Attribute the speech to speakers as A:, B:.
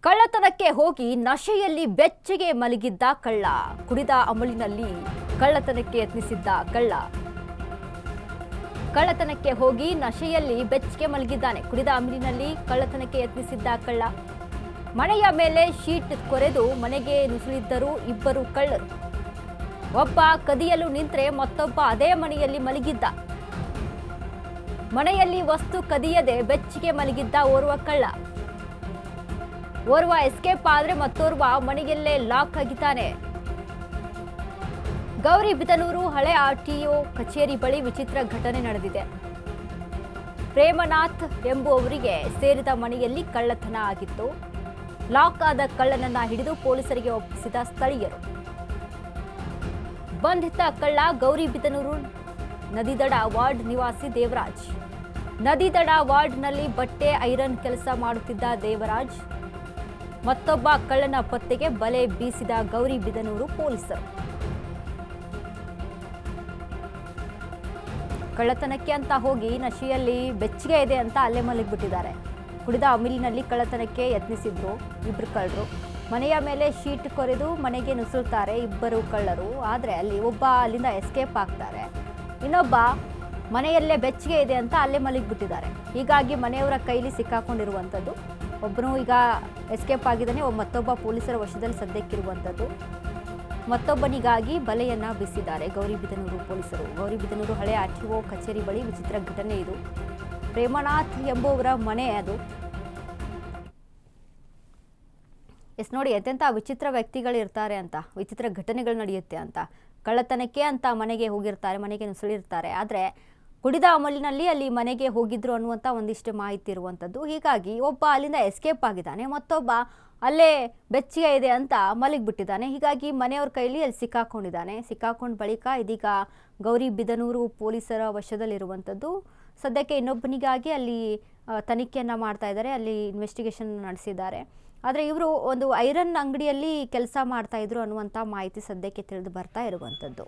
A: ಕಳ್ಳತನಕ್ಕೆ ಹೋಗಿ ನಶೆಯಲ್ಲಿ ಬೆಚ್ಚಗೆ ಮಲಗಿದ್ದ ಕಳ್ಳ. ಕುಡಿದ ಅಮಲಿನಲ್ಲಿ ಕಳ್ಳತನಕ್ಕೆ ಯತ್ನಿಸಿದ್ದ ಕಳ್ಳ. ಕಳ್ಳತನಕ್ಕೆ ಹೋಗಿ ನಶೆಯಲ್ಲಿ ಬೆಚ್ಚಗೆ ಮಲಗಿದ್ದಾನೆ. ಕುಡಿದ ಅಮಲಿನಲ್ಲಿ ಕಳ್ಳತನಕ್ಕೆ ಯತ್ನಿಸಿದ್ದ ಕಳ್ಳ. ಮನೆಯ ಮೇಲೆ ಶೀಟ್ ಕೊರೆದು ಮನೆಗೆ ನುಸುಳಿದ್ದರು ಇಬ್ಬರು ಕಳ್ಳರು. ಒಬ್ಬ ಕದಿಯಲು ನಿಂತರೆ ಮತ್ತೊಬ್ಬ ಅದೇ ಮನೆಯಲ್ಲಿ ಮಲಗಿದ್ದ. ಮನೆಯಲ್ಲಿ ವಸ್ತು ಕದಿಯದೆ ಬೆಚ್ಚಗೆ ಮಲಗಿದ್ದ ಓರ್ವ ಕಳ್ಳ. ಓರ್ವ ಎಸ್ಕೇಪ್ ಆದ್ರೆ ಮತ್ತೋರ್ವ ಮನೆಯಲ್ಲೇ ಲಾಕ್ ಆಗಿದ್ದಾನೆ. ಗೌರಿಬಿದನೂರು ಹಳೆ ಆರ್ಟಿಒ ಕಚೇರಿ ಬಳಿ ವಿಚಿತ್ರ ಘಟನೆ ನಡೆದಿದೆ. ಪ್ರೇಮನಾಥ್ ಎಂಬುವವರಿಗೆ ಸೇರಿದ ಮನೆಯಲ್ಲಿ ಕಳ್ಳತನ ಆಗಿತ್ತು. ಲಾಕ್ ಆದ ಕಳ್ಳನನ್ನ ಹಿಡಿದು ಪೊಲೀಸರಿಗೆ ಒಪ್ಪಿಸಿದ ಸ್ಥಳೀಯರು. ಬಂಧಿತ ಕಳ್ಳ ಗೌರಿಬಿದನೂರು ನದಿದಡ ವಾರ್ಡ್ ನಿವಾಸಿ ದೇವರಾಜ್. ನದಿದಡ ವಾರ್ಡ್ನಲ್ಲಿ ಬಟ್ಟೆ ಐರನ್ ಕೆಲಸ ಮಾಡುತ್ತಿದ್ದ ದೇವರಾಜ್. ಮತ್ತೊಬ್ಬ ಕಳ್ಳನ ಪತ್ತೆಗೆ ಬಲೆ ಬೀಸಿದ ಗೌರಿಬಿದನೂರು ಪೊಲೀಸರು. ಕಳ್ಳತನಕ್ಕೆ ಅಂತ ಹೋಗಿ ನಶೆಯಲ್ಲಿ ಬೆಚ್ಚಗೆ ಇದೆ ಅಂತ ಅಲ್ಲೇ ಮಲಗಿಬಿಟ್ಟಿದ್ದಾರೆ. ಕುಡಿದ ಅಮಲಿನಲ್ಲಿ ಕಳ್ಳತನಕ್ಕೆ ಯತ್ನಿಸಿದ್ರು ಇಬ್ಬರು ಕಳ್ಳರು. ಮನೆಯ ಮೇಲೆ ಶೀಟ್ ಕೊರೆದು ಮನೆಗೆ ನುಸುಳ್ತಾರೆ ಇಬ್ಬರು ಕಳ್ಳರು. ಆದರೆ ಅಲ್ಲಿ ಒಬ್ಬ ಅಲ್ಲಿಂದ ಎಸ್ಕೇಪ್ ಆಗ್ತಾರೆ. ಇನ್ನೊಬ್ಬ ಮನೆಯಲ್ಲೇ ಬೆಚ್ಚಗೆ ಇದೆ ಅಂತ ಅಲ್ಲೇ ಮಲಗಿಬಿಟ್ಟಿದ್ದಾರೆ. ಹೀಗಾಗಿ ಮನೆಯವರ ಕೈಲಿ ಸಿಕ್ಕಾಕೊಂಡಿರುವಂಥದ್ದು. ಒಬ್ಬನು ಈಗ ಎಸ್ಕೇಪ್ ಆಗಿದ್ದಾನೆ. ಮತ್ತೊಬ್ಬ ಪೊಲೀಸರ ವಶದಲ್ಲಿ ಸದ್ಯಕ್ಕಿರುವಂಥದ್ದು. ಮತ್ತೊಬ್ಬನಿಗಾಗಿ ಬಲೆಯನ್ನ ಬೀಸಿದ್ದಾರೆ ಗೌರಿಬಿದನೂರು ಪೊಲೀಸರು. ಗೌರಿಬಿದನೂರು ಹಳೆ ಆರ್ಟಿಒ ಕಚೇರಿ ಬಳಿ ವಿಚಿತ್ರ ಘಟನೆ ಇದು. ಪ್ರೇಮನಾಥ್ ಎಂಬುವರ ಮನೆ ಅದು. ನೋಡಿ ಎಂತೆಂಥ ವಿಚಿತ್ರ ವ್ಯಕ್ತಿಗಳು ಇರ್ತಾರೆ ಅಂತ, ವಿಚಿತ್ರ ಘಟನೆಗಳು ನಡೆಯುತ್ತೆ ಅಂತ. ಕಳ್ಳತನಕ್ಕೆ ಅಂತ ಮನೆಗೆ ಹೋಗಿರ್ತಾರೆ, ಮನೆಗೆ ನುಸುಳಿರ್ತಾರೆ. ಆದರೆ ಕುಡಿದ ಅಮಲಿನಲ್ಲಿ ಅಲ್ಲಿ ಮನೆಗೆ ಹೋಗಿದ್ರು ಅನ್ನುವಂಥ ಒಂದಿಷ್ಟು ಮಾಹಿತಿ ಇರುವಂಥದ್ದು. ಹೀಗಾಗಿ ಒಬ್ಬ ಅಲ್ಲಿಂದ ಎಸ್ಕೇಪ್ ಆಗಿದ್ದಾನೆ, ಮತ್ತೊಬ್ಬ ಅಲ್ಲೇ ಬೆಚ್ಚಗೆ ಇದೆ ಅಂತ ಮಲಗಿಬಿಟ್ಟಿದ್ದಾನೆ. ಹೀಗಾಗಿ ಮನೆಯವ್ರ ಕೈಲಿ ಅಲ್ಲಿ ಸಿಕ್ಕಾಕೊಂಡ ಬಳಿಕ ಇದೀಗ ಗೌರಿಬಿದನೂರು ಪೊಲೀಸರ ವಶದಲ್ಲಿರುವಂಥದ್ದು. ಸದ್ಯಕ್ಕೆ ಇನ್ನೊಬ್ಬನಿಗಾಗಿ ಅಲ್ಲಿ ತನಿಖೆಯನ್ನು ಮಾಡ್ತಾ ಇದ್ದಾರೆ, ಅಲ್ಲಿ ಇನ್ವೆಸ್ಟಿಗೇಷನ್ ನಡೆಸಿದ್ದಾರೆ. ಆದರೆ ಇವರು ಒಂದು ಐರನ್ ಅಂಗಡಿಯಲ್ಲಿ ಕೆಲಸ ಮಾಡ್ತಾ ಇದ್ರು ಅನ್ನುವಂಥ ಮಾಹಿತಿ ಸದ್ಯಕ್ಕೆ ತಿಳಿದು ಬರ್ತಾ ಇರುವಂಥದ್ದು.